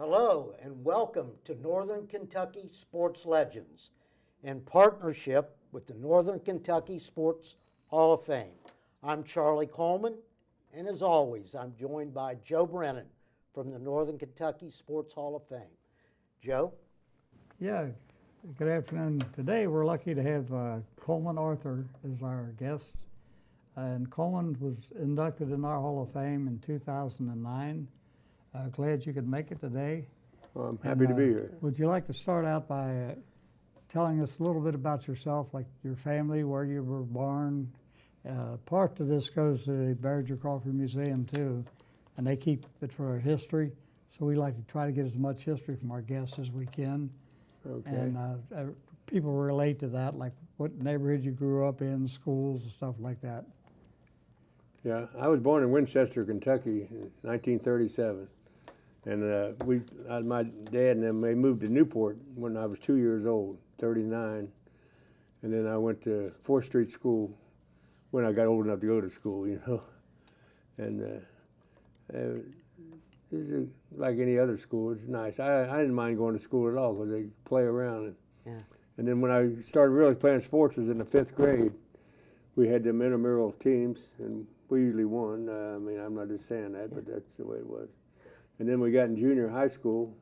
Hello and welcome to Northern Kentucky Sports Legends in partnership with the Northern Kentucky Sports Hall of Fame. I'm Charlie Coleman, and as always, I'm joined by Joe Brennan from the Northern Kentucky Sports Hall of Fame. Joe? Yeah, good afternoon. Today we're lucky to have Coleman Arthur as our guest. And Coleman was inducted in our Hall of Fame in 2009. Glad you could make it today. Well, I'm happy to be here. Would you like to start out by telling us a little bit about yourself, like your family, where you were born? Part of this goes to the Barringer Crawford Museum too, and they keep it for our history. So we like to try to get as much history from our guests as we can. Okay. And people relate to that, like what neighborhood you grew up in, schools and stuff like that. Yeah, I was born in Winchester, Kentucky in 1937. And my dad and them, they moved to Newport when I was 2 years old, 39. And then I went to 4th Street School when I got old enough to go to school, you know. And it was like any other school. It's nice. I didn't mind going to school at all because they play around. And then when I started really playing sports was in the 5th grade. We had them intramural teams, and we usually won. I mean, I'm not just saying that, but that's the way it was. And then we got in junior high school.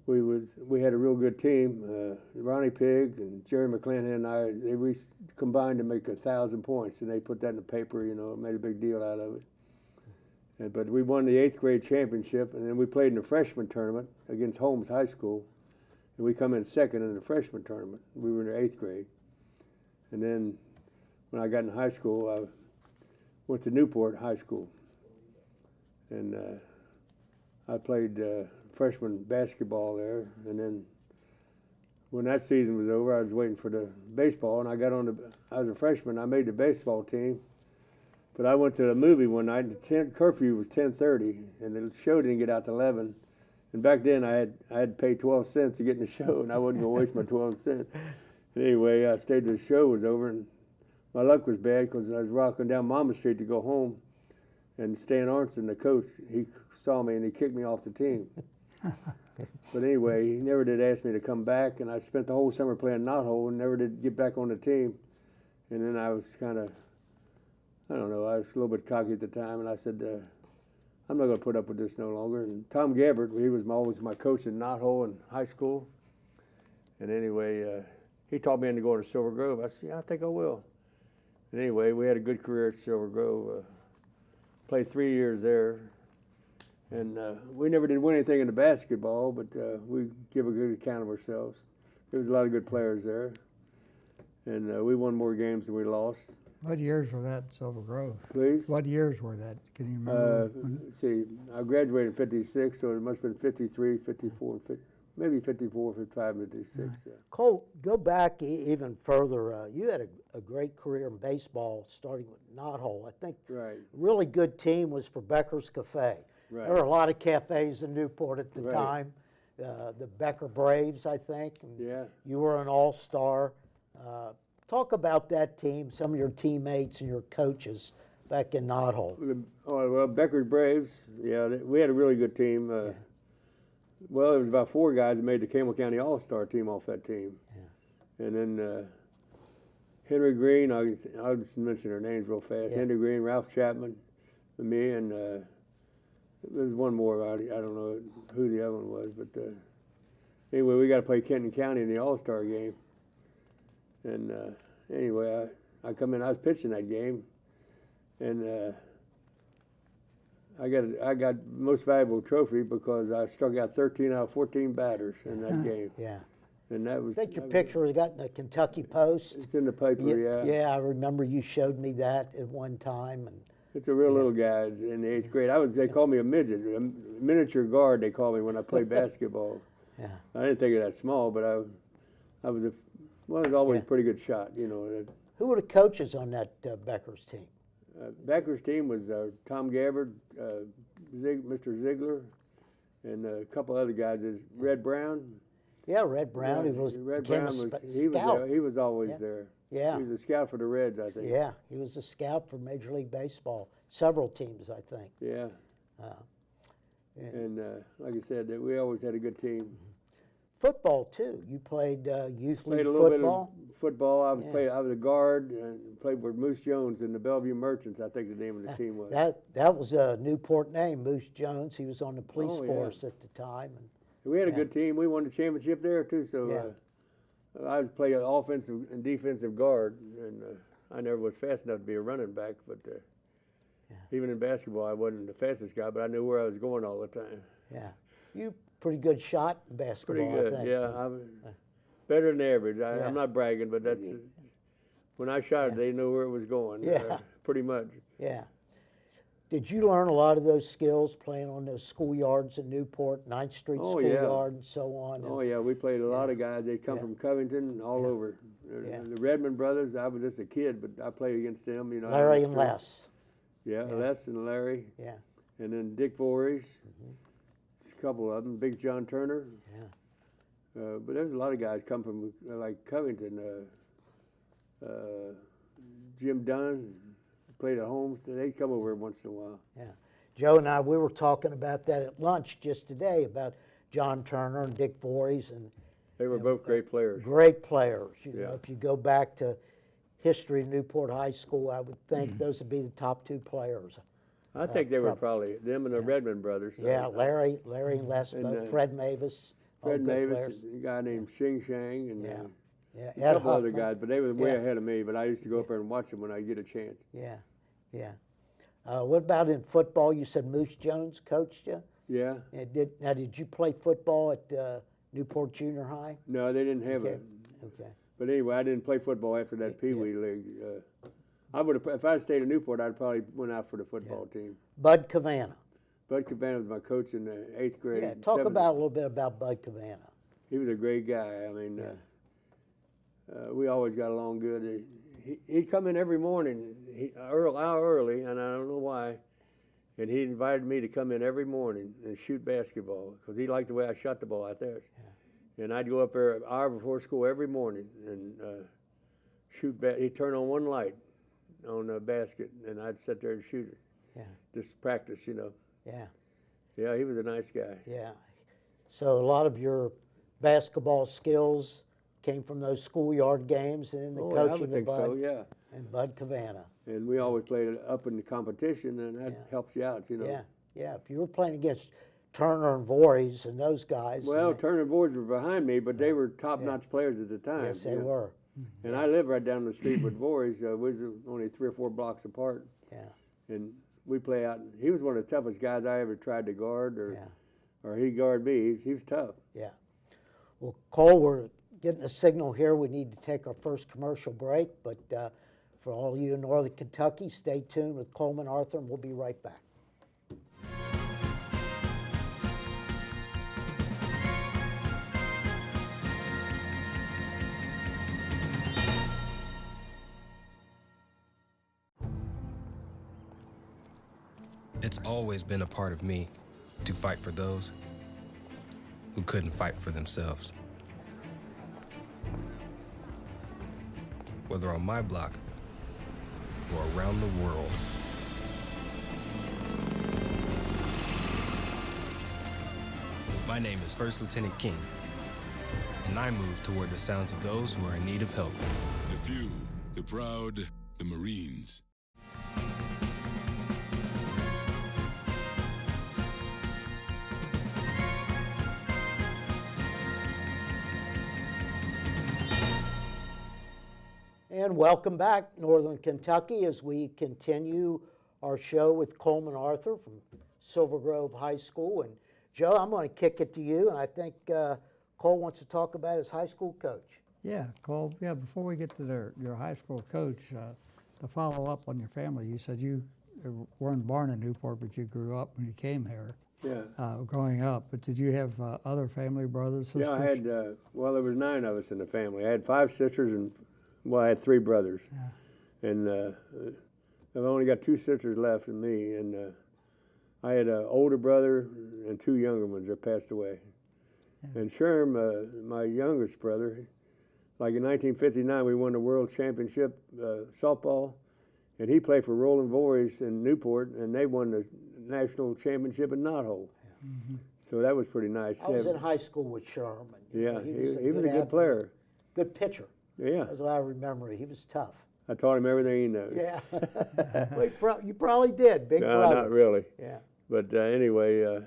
We had a real good team. Ronnie Pigg and Jerry McClanahan and I, we combined to make 1,000 points, and they put that in the paper. You know, made a big deal out of it. But we won the 8th grade championship, and then we played in the freshman tournament against Holmes High School, and we come in second in the freshman tournament. We were in the 8th grade. And then when I got in high school, I went to Newport High School. And I played freshman basketball there. And then when that season was over, I was waiting for the baseball, and I was a freshman. I made the baseball team. But I went to a movie one night, and the curfew was 10:30, and the show didn't get out till 11. And back then, I had to pay 12 cents to get in the show, and I wasn't going to waste my 12 cents. Anyway, I stayed till the show was over, and my luck was bad because I was walking down Mama Street to go home, and Stan Arnson, the coach, he saw me and he kicked me off the team. But anyway, he never did ask me to come back, and I spent the whole summer playing knothole and never did get back on the team. And then I was kind of, I don't know, I was a little bit cocky at the time, and I said, I'm not going to put up with this no longer. And Tom Gabbard, he was always my coach in knothole in high school. And anyway, he taught me into going to Silver Grove. I said, yeah, I think I will. And anyway, we had a good career at Silver Grove. Played 3 years there. And we never did win anything in the basketball, but we give a good account of ourselves. There was a lot of good players there. And we won more games than we lost. What years were that, Silver Grove? Please? What years were that? Can you remember? Let's see, I graduated in 56, so it must have been 53, 54, maybe 54, 55, 56. Yeah. Cole, go back even further. You had a great career in baseball, starting with Knothole. I think Right. a really good team was for Becker's Cafe. Right. There were a lot of cafes in Newport at the Right. time. The Becker Braves, I think. And Yeah. you were an all-star. Talk about that team, some of your teammates and your coaches back in Knothole. Oh, well, Becker's Braves, yeah, we had a really good team. Well, it was about 4 guys that made the Campbell County All-Star team off that team. Yeah. And then Henry Green, I'll just mention their names real fast. Yeah. Henry Green, Ralph Chapman, me, and there's one more. I don't know who the other one was, but anyway, we got to play Kenton County in the All-Star game. And anyway, I come in, I was pitching that game, and I got most valuable trophy because I struck out 13 out of 14 batters in that game. Yeah. And that was. I think your picture was got in the Kentucky Post. It's in the paper, yeah. Yeah, I remember you showed me that at one time. And It's a real little guy in the 8th grade. They called me a midget, a miniature guard. They called me when I played basketball. Yeah. I didn't think of that small, but I was always a pretty good shot, you know. Who were the coaches on that Becker's team? Becker's team was Tom Gabbard, Mr. Ziegler, and a couple other guys. Red Brown. Yeah, Red Brown. Yeah, He was Red became Brown a he was scout. there. He was always there. Yeah. He was a scout for the Reds, I think. Yeah, he was a scout for Major League Baseball. Several teams, I think. Yeah. And like I said, that we always had a good team. Football too. You played youth league Played a little football. bit of football. Yeah. I was a guard and played with Moose Jones in the Bellevue Merchants. I think the name of the team was. That was a Newport name, Moose Jones. He was on the police Oh, yeah. force at the time. And We had a Yeah. good team. We won the championship there too. So I played an offensive and defensive guard, and I never was fast enough to be a running back. But even in basketball, I wasn't the fastest guy, but I knew where I was going all the time. yeah, you pretty good shot in basketball. Pretty good. I think. Yeah, I'm better than average. Yeah. I'm not bragging, but that's when I shot it, they knew where it was going. Yeah. Pretty much. Yeah. Did you learn a lot of those skills playing on those schoolyards in Newport, 9th Street Oh, yeah. schoolyard and so on? Oh yeah, we played a lot of guys. They come from Covington and all over. Yeah. The Redmond brothers. I was just a kid, but I played against them. You know, Larry on and the street. Les. Yeah, Les and Larry, Yeah. and then Dick Voorhees. A couple of them. Big John Turner. Yeah. But there's a lot of guys come from like Covington. Jim Dunn played at Holmes. They come over once in a while. Yeah. Joe and I, we were talking about that at lunch just today about John Turner and Dick Voorhees, and They were both great players. great players. You know, Yeah. if you go back to history of Newport High School, I would think those would be the top two players. I think they were probably them and the Redmond brothers. Yeah, Larry and Les, And, both, Fred Mavis, all Fred good Mavis, players. a guy named Shing Shang, and Yeah. Yeah, a Ed couple other Huffman. guys, but they were way Yeah. ahead of me. But I used to go up there and watch them when I get a chance. Yeah, yeah. What about in football? You said Moose Jones coached you. Yeah. And did you play football at Newport Junior High? No, they didn't have Okay. a. Okay. But anyway, I didn't play football after that Pee Wee league. I would have, if I stayed in Newport, I'd probably went out for the football team. Bud Cavana. Bud Cabana was my coach in the 8th grade. Yeah, talk 7th. about a little bit about Bud Cavana. He was a great guy. I mean, we always got along good. He'd come in every morning, hour early, and I don't know why. And he invited me to come in every morning and shoot basketball because he liked the way I shot the ball out there. Yeah. And I'd go up there an hour before school every morning and shoot. He'd turn on one light on the basket, and I'd sit there and shoot it. Yeah. Just practice, you know. Yeah. Yeah, he was a nice guy. Yeah. So a lot of your basketball skills came from those schoolyard games and the I coaching would think of Bud so, yeah. and Bud Cavana. And we always played it up in the competition, and that helps you out, you know. Yeah, yeah. If you were playing against Turner and Voorhees and those guys. Well, and Turner and Voorhees were behind me, but they were top-notch players at the time. yes, they you know. were. And I lived right down the street with Voorhees. We was only 3 or 4 blocks apart. Yeah, And we play out. He was one of the toughest guys I ever tried to guard, yeah, or he guarded me. He was tough. yeah. Well, Cole, we're getting a signal here. We need to take our first commercial break, but for all of you in Northern Kentucky, stay tuned with Coleman Arthur, and we'll be right back. It's always been a part of me to fight for those who couldn't fight for themselves. Whether on my block or around the world. My name is First Lieutenant King, and I move toward the sounds of those who are in need of help. The few, the proud, the Marines. And welcome back, Northern Kentucky, as we continue our show with Coleman Arthur from Silver Grove High School. And Joe, I'm going to kick it to you, and I think Cole wants to talk about his high school coach. Yeah, Cole, before we get to your high school coach, to follow up on your family, you said you weren't born in Newport, but you grew up when you came here. Yeah. Growing up, but did you have other family, brothers, sisters? Yeah, I had, well, there was 9 of us in the family. I had 5 sisters and, well, I had 3 brothers. Yeah. And I've only got 2 sisters left and me. And I had an older brother and 2 younger ones that passed away. Yeah. And Sherm, my youngest brother, like in 1959, we won the world championship softball. And he played for Roland Voorhees in Newport, and they won the national championship in Knothole. So that was pretty nice. I was in high school with Sherman. You Yeah, know, he was a good good athlete, player. good pitcher. Yeah, That's what I remember. He was tough. I taught him everything he knows. Yeah. Well, you probably did, big No, brother. not really. Yeah. But anyway,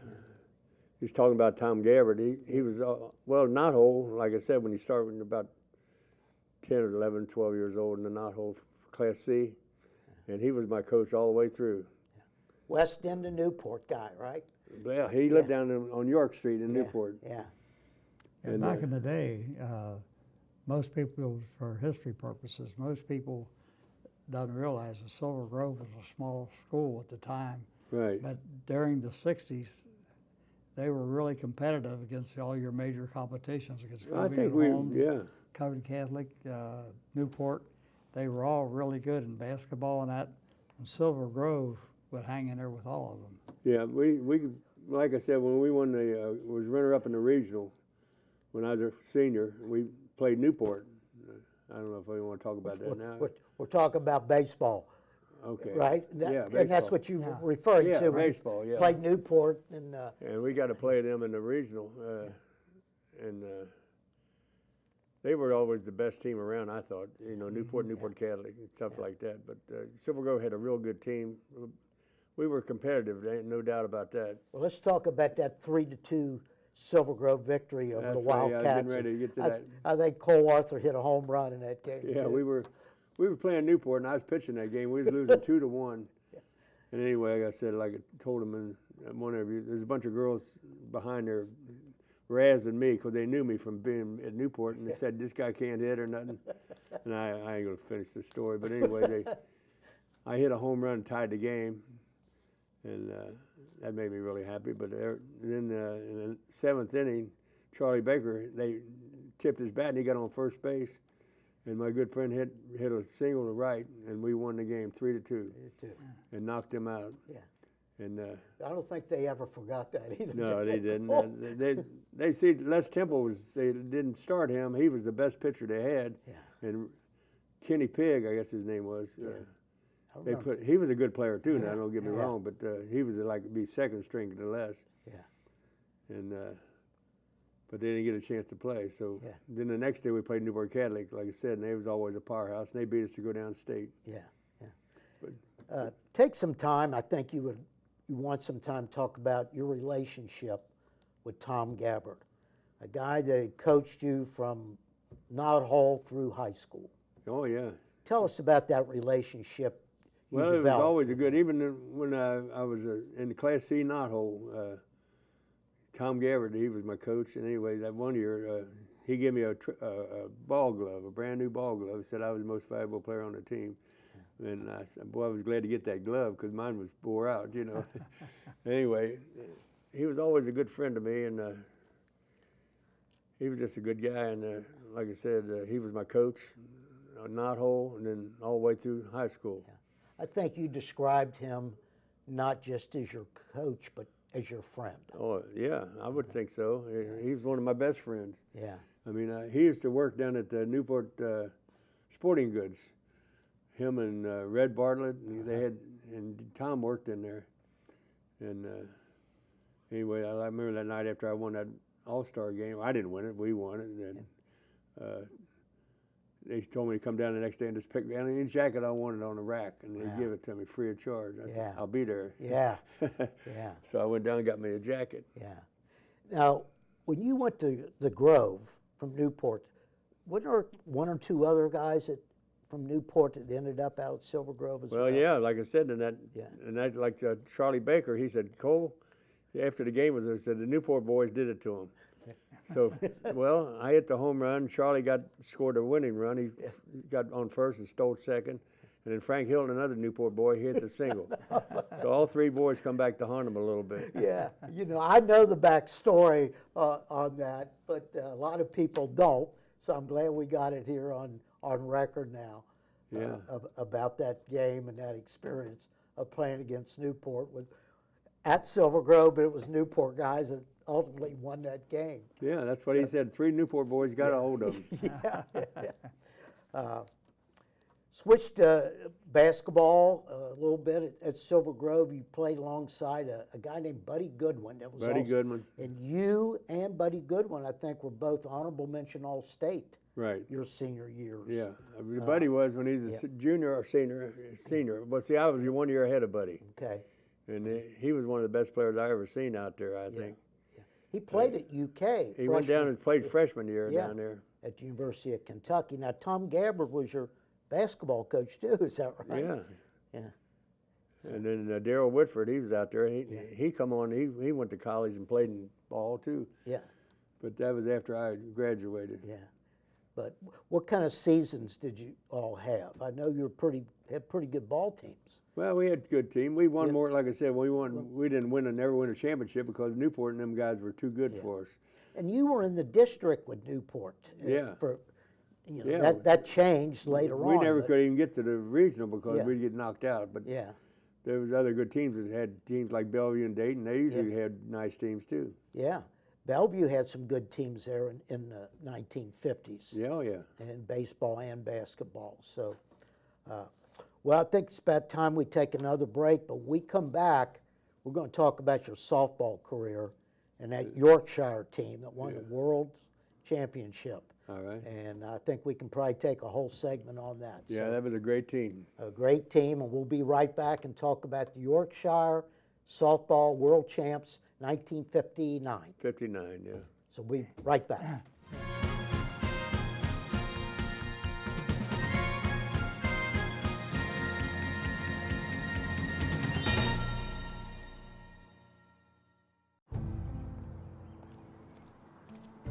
he's talking about Tom Gabbard. He was, well, knothole, like I said, when he started when about 10 or 11, 12 years old in the knothole Class C. And he was my coach all the way through. West End of Newport guy, right? Yeah, he lived down on York Street in Yeah, Newport. Yeah. And back in the day, most people, for history purposes, most people don't realize that Silver Grove was a small school at the time. Right. But during the 60s, they were really competitive against all your major competitions, against I think Covington Holmes, yeah. Covington Catholic, Newport. They were all really good in basketball and that. And Silver Grove would hang in there with all of them. Yeah, we like I said, when we won the was runner-up in the regional, when I was a senior, we played Newport. I don't know if we want to talk about that now. We're talking about baseball, Okay. right? Yeah, And that's baseball. what you Yeah. were referring Yeah, to. when you baseball, yeah. Played Newport and And we got to play them in the regional, and they were always the best team around. I thought, you know, Newport Catholic, and stuff like that. But Silver Grove had a real good team. We were competitive. There ain't no doubt about that. well, let's talk about that 3-2 Silver Grove victory over That's the right, yeah, I was Wildcats. getting ready to get to I, that. I think Cole Arthur hit a home run in that game. Yeah, too. we were playing Newport, and I was pitching that game. We was losing 2-1. And anyway, like I said, like I told them in one interview, there's a bunch of girls behind there razzing me because they knew me from being at Newport, and they said this guy can't hit or nothing. And I ain't gonna finish the story, but anyway, I hit a home run and tied the game, and that made me really happy. But then in the 7th inning, Charlie Baker, they tipped his bat and he got on first base, and my good friend hit a single to right, and we won the game 3-2, and knocked him out. Yeah. And I don't think they ever forgot that either. no, did they didn't. They see Les Temple they didn't start him. He was the best pitcher they had, Yeah. and Kenny Pigg, I guess his name was. I They remember. he was a good player too. Now don't get me Yeah. wrong, but he was like be second string to Les. Yeah. And but they didn't get a chance to play. So Yeah. then the next day we played Newport Catholic, like I said, and they was always a powerhouse, and they beat us to go down state. Yeah. Take some time. I think you want some time to talk about your relationship with Tom Gabbard, a guy that had coached you from Knothole through high school. Oh yeah. Tell us about that relationship. you Well, it was developed. always a good. Even when I was in the Class C knothole, Tom Gabbard, he was my coach. And anyway, that one year, he gave me a ball glove, a brand new ball glove. He said I was the most valuable player on the team. And I said, boy, I was glad to get that glove because mine was wore out, you know. Anyway, he was always a good friend to me, and he was just a good guy. And like I said, he was my coach, knothole, and then all the way through high school. I think you described him not just as your coach, but as your friend. Oh, yeah, I would think so. He was one of my best friends. Yeah. I mean, he used to work down at the Newport Sporting Goods. Him and Red Bartlett, and Tom worked in there. And anyway, I remember that night after I won that All-Star game. I didn't win it; we won it. And then they told me to come down the next day and just pick any jacket I wanted on the rack, and they'd give it to me free of charge. I said, "I'll be there." Yeah. Yeah. So I went down and got me a jacket. Yeah. Now, when you went to the Grove from Newport, weren't there one or two other guys from Newport that ended up out at Silver Grove as well? Well, yeah, like I said, and Yeah. that like Charlie Baker, he said, Cole, after the game was, he said the Newport boys did it to him. So, well, I hit the home run. Charlie scored a winning run. He got on first and stole second. And then Frank Hilton, another Newport boy, he hit the single. So all three boys come back to haunt him a little bit. Yeah. You know, I know the backstory on that, but a lot of people don't. So I'm glad we got it here on record now. Yeah. About that game and that experience of playing against Newport at Silver Grove, but it was Newport guys that ultimately won that game. Yeah, that's what he said. Three Newport boys got a hold of him. Yeah. Switched to basketball a little bit at Silver Grove. You played alongside a guy named Buddy Goodwin. That was Buddy also, Goodman. And you and Buddy Goodwin, I think, were both honorable mention All-State Right. your senior years. Yeah. Buddy was when he was a junior or senior. But see, I was 1 year ahead of Buddy. Okay. And he was one of the best players I ever seen out there, I think. Yeah. He played at UK. He went down and played freshman year down there. At the University of Kentucky. Now, Tom Gabbard was your basketball coach, too. Is that right? Yeah. Yeah. And then Darryl Whitford, he was out there. He come on. He went to college and played in ball too. Yeah. But that was after I graduated. Yeah. But what kind of seasons did you all have? I know you had pretty good ball teams. Well, we had a good team. We won more. Like I said, we won. We didn't never win a championship because Newport and them guys were too good for us. And you were in the district with Newport. Yeah. That changed later on. We never could even get to the regional because we'd get knocked out. But Yeah. there was other good teams that had teams like Bellevue and Dayton. They usually had nice teams too. Yeah. Bellevue had some good teams there in the 1950s. Yeah, oh yeah. In baseball and basketball. So, well, I think it's about time we take another break. But when we come back, we're going to talk about your softball career and that Yorkshire team that won the World Championship. All right. And I think we can probably take a whole segment on that. Yeah, So, that was a great team. a great team, and we'll be right back and talk about the Yorkshire Softball World Champs 1959. 59, yeah. So we'll be right back.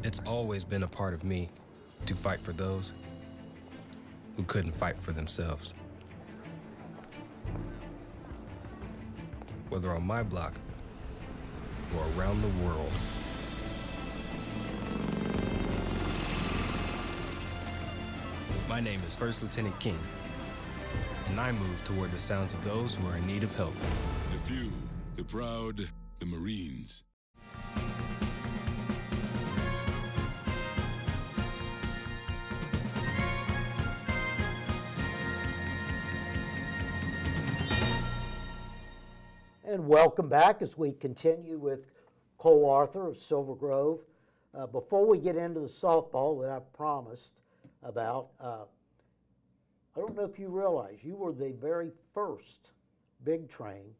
It's always been a part of me to fight for those who couldn't fight for themselves. Whether on my block or around the world. My name is First Lieutenant King, and I move toward the sounds of those who are in need of help. The few, the proud, the Marines. And welcome back as we continue with Cole Arthur of Silver Grove. Before we get into the softball that I promised about, I don't know if you realize you were the very first big train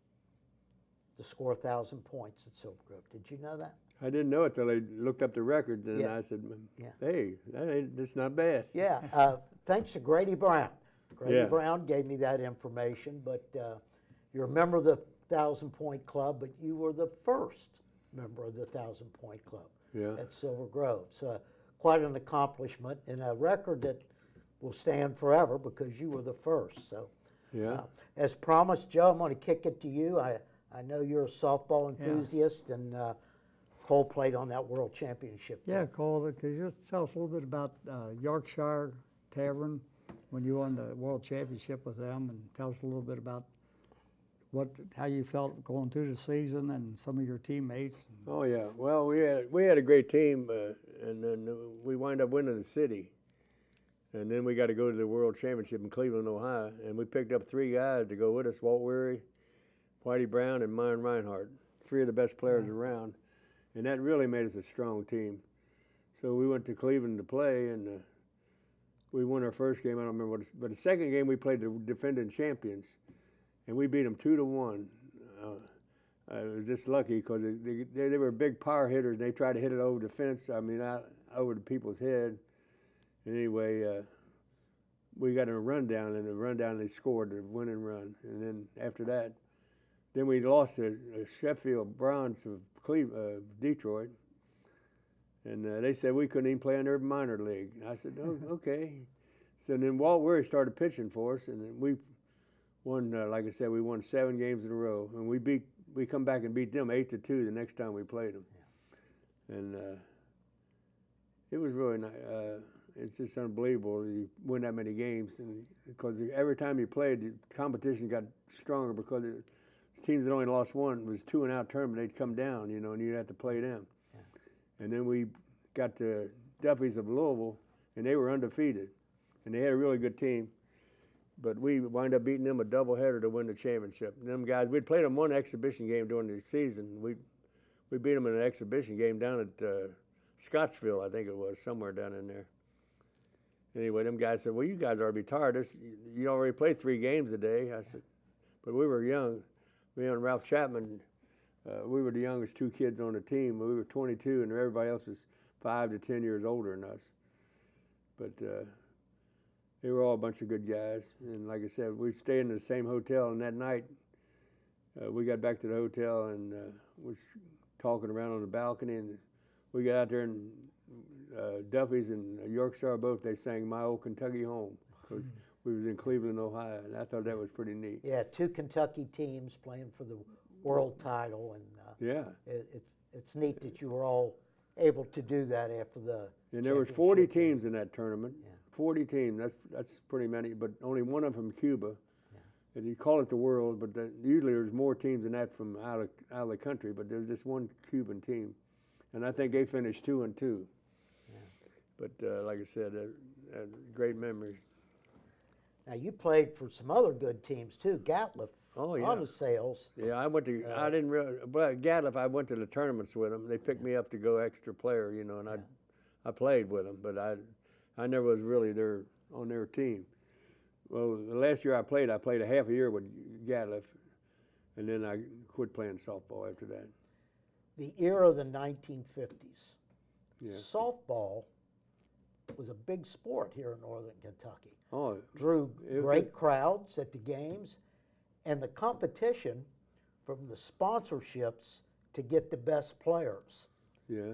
to score 1,000 points at Silver Grove. Did you know that? I didn't know it till I looked up the records, and I said, hey, that's not bad. Yeah, thanks to Grady Brown. Grady Yeah. Brown gave me that information, but you're a member of the 1,000-point club, but you were the first member of the 1,000-point club at Silver Grove. So quite an accomplishment and a record that will stand forever because you were the first. So as promised, Joe, I'm going to kick it to you. I know you're a softball enthusiast, and Cole played on that World Championship team. Yeah, Cole, could you just tell us a little bit about Yorkshire Tavern when you won the World Championship with them, and tell us a little bit about how you felt going through the season and some of your teammates. Oh yeah, well we had a great team, and then we wind up winning the city, and then we got to go to the World Championship in Cleveland, Ohio, and we picked up 3 guys to go with us: Walt Weary, Whitey Brown, and Myron Reinhardt, 3 of the best players around, and that really made us a strong team. So we went to Cleveland to play, and we won our first game. I don't remember what, but the second game we played the defending champions. And we beat them 2-1. I was just lucky because they were big power hitters, and they tried to hit it over the fence. I mean, out over the people's head. And anyway, we got a rundown, and they scored the winning run. And then after that, then we lost to Sheffield Browns of Detroit. And they said we couldn't even play in their minor league. I said, oh, okay. So then Walt Weary started pitching for us, and then we won, like I said, we won 7 games in a row, and we come back and beat them 8-2 the next time we played them, and it was really nice. It's just unbelievable you win that many games, and because every time you played, the competition got stronger because teams that only lost one was 2-and-out tournament. They'd come down, and you'd have to play them, and then we got the Duffys of Louisville, and they were undefeated, and they had a really good team. but we wind up beating them a doubleheader to win the championship. And them guys, we'd played them one exhibition game during the season. We beat them in an exhibition game down at Scottsville, I think it was, somewhere down in there. Anyway, them guys said, well, you guys ought to be tired. You already played 3 games a day. I said, but we were young. Me and Ralph Chapman, we were the youngest 2 kids on the team. We were 22, and everybody else was 5 to 10 years older than us. But they were all a bunch of good guys. And like I said, we stayed in the same hotel, and that night we got back to the hotel and was talking around on the balcony, and we got out there, and Duffy's and Yorkshire both, they sang My Old Kentucky Home, because we was in Cleveland, Ohio, and I thought that was pretty neat. Yeah, 2 Kentucky teams playing for the world title, and Yeah. it's neat that you were all able to do that after the And there was 40 championship game. teams in that tournament. Yeah. 40 teams. That's pretty many, but only one of them from Cuba. And you call it the world, but usually there's more teams than that from out of the country. But there's just one Cuban team, and I think they finished 2-2. Yeah. But like I said, great memories. Now you played for some other good teams too. Gatliff, Oh, yeah. auto sales. Yeah, I went to. I didn't really. But Gatliff, I went to the tournaments with them. They picked me up to go extra player, you know, and I played with them, but I never was really on their team. Well, the last year I played a half a year with Gatliff, and then I quit playing softball after that. The era of the 1950s. Yeah. Softball was a big sport here in northern Kentucky. Oh, Drew it was great good. crowds at the games, and the competition from the sponsorships to get the best players. yeah.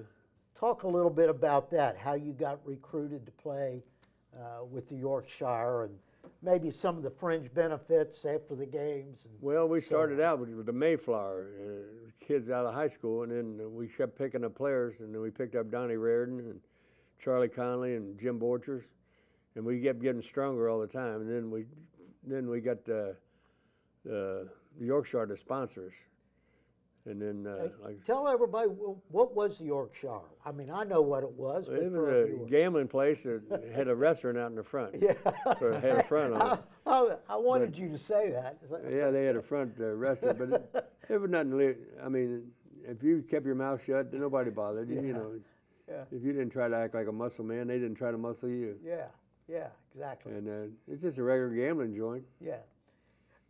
Talk a little bit about that, how you got recruited to play with the Yorkshire, and maybe some of the fringe benefits after the games. And Well, we so started on. out with the Mayflower kids out of high school, and then we kept picking up players, and then we picked up Donnie Reardon and Charlie Conley and Jim Borchers, and we kept getting stronger all the time. And then we got the Yorkshire to sponsors, and then like. Tell everybody, what was the Yorkshire? I mean, I know what it was. But It for was our a viewers. gambling place that had a restaurant out in the front. Yeah. Or had a front on it. I wanted you to say that. Yeah, they had a front restaurant, but it was nothing. I mean, if you kept your mouth shut, then nobody bothered you. You know, Yeah. if you didn't try to act like a muscle man, they didn't try to muscle you. Yeah, exactly. And it's just a regular gambling joint. Yeah.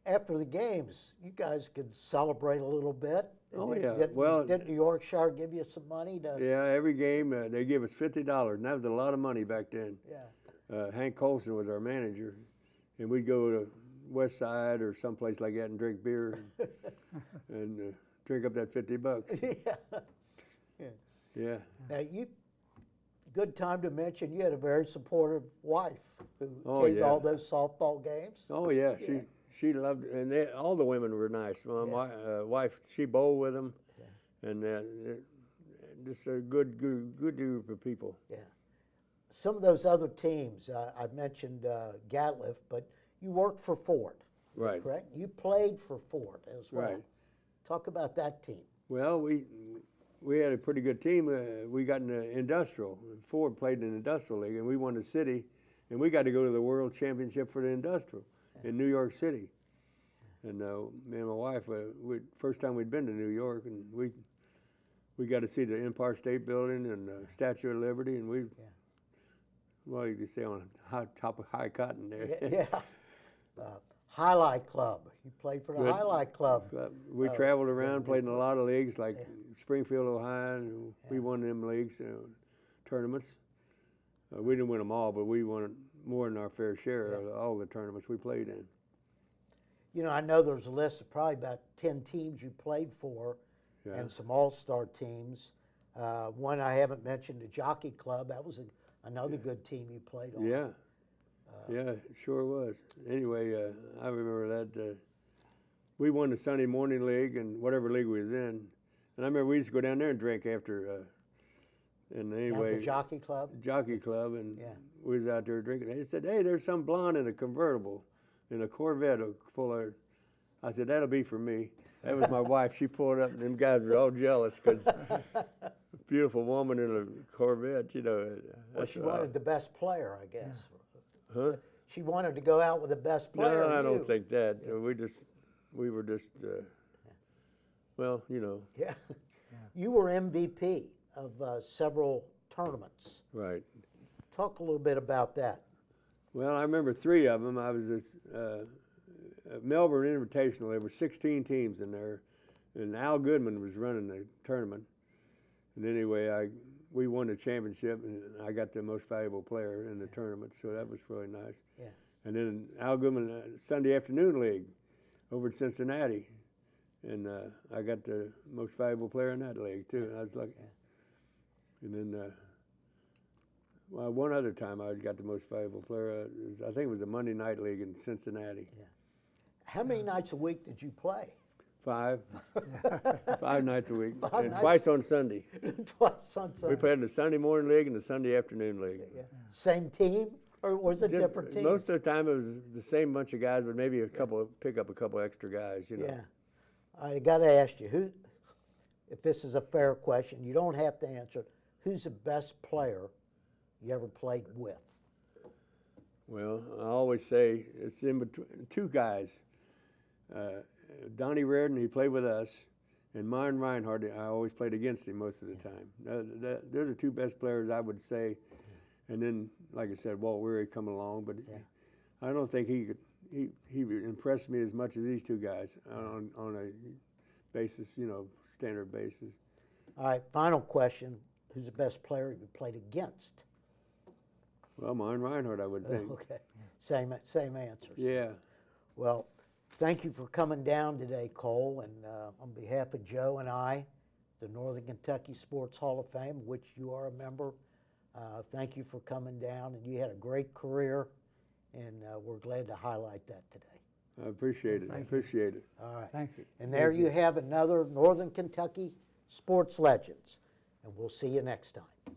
After the games, you guys could celebrate a little bit. Oh, yeah. Didn't New Yorkshire give you some money to? Yeah, every game they give us $50, and that was a lot of money back then. Yeah. Hank Colson was our manager, and we'd go to West Side or someplace like that and drink beer and drink up that $50. Yeah. Yeah. Now good time to mention you had a very supportive wife who Oh, came to yeah. all those softball games. Oh yeah, she loved it, and all the women were nice. My wife, she bowled with them, and just a good group of people. Yeah. Some of those other teams, I mentioned Gatliff, but you worked for Ford. Is that Right. correct? You played for Ford as well. Right. Talk about that team. Well, we had a pretty good team. We got in the industrial. Ford played in the industrial league, and we won the city, and we got to go to the world championship for the industrial in New York City. And me and my wife, first time we'd been to New York, and we got to see the Empire State Building and the Statue of Liberty, and well, you could say on top of high cotton there. Yeah. Highlight Club. You played for the Good. Highlight Club. We traveled around, played in a lot of leagues like Springfield, Ohio, and we won them leagues, tournaments. We didn't win them all, but we won more than our fair share of all the tournaments we played in. You know, I know there's a list of probably about 10 teams you played for and some all-star teams. One I haven't mentioned, the Jockey Club. That was another good team you played on. Yeah. Yeah, it sure was. Anyway, I remember that. We won the Sunday morning league and whatever league we was in. And I remember we used to go down there and drink after. And anyway, At the Jockey Club? Jockey Club, and we was out there drinking. They said, "Hey, there's some blonde in a convertible, in a Corvette full of." I said, "That'll be for me." That was my wife. She pulled up, and them guys were all jealous because a beautiful woman in a Corvette, you know. Well, she wanted the best player, I guess. Huh? she wanted to go out with the best player. No, I you. don't think that. We were just, well, you know. Yeah. You were MVP of several tournaments. Right. Talk a little bit about that. Well, I remember 3 of them. I was this Melbourne Invitational. There were 16 teams in there, and Al Goodman was running the tournament. And anyway, we won the championship, and I got the most valuable player in the tournament, so that was really nice. Yeah. And then Al Goodman Sunday Afternoon League over in Cincinnati, and I got the most valuable player in that league too. And I was lucky. Yeah. And then. Well, one other time I got the most valuable player. I think it was the Monday Night League in Cincinnati. Yeah. How many nights a week did you play? 5. 5 nights a week. Five And nights? twice on Sunday. Twice on Sunday. We played in the Sunday morning league and the Sunday afternoon league. Yeah. Same team, or was it different teams? Most of the time it was the same bunch of guys, but maybe pick up a couple extra guys, you know. Yeah. I got to ask you, who, if this is a fair question, you don't have to answer it, who's the best player you ever played with? Well, I always say it's in between 2 guys. Donnie Reardon, he played with us, and Myron Reinhardt, I always played against him most of the time. They're the 2 best players, I would say. And then, like I said, Walt Weary coming along, but I don't think he impressed me as much as these 2 guys on a basis, you know, standard basis. All right, final question. Who's the best player you played against? Well, Myron Reinhardt, I would think. Okay, same answers. Yeah. Well, thank you for coming down today, Cole, and on behalf of Joe and I, the Northern Kentucky Sports Hall of Fame, which you are a member, thank you for coming down, and you had a great career, and we're glad to highlight that today. I appreciate it. I appreciate it. All right. Thank you. And there you have another Northern Kentucky Sports Legends, and we'll see you next time.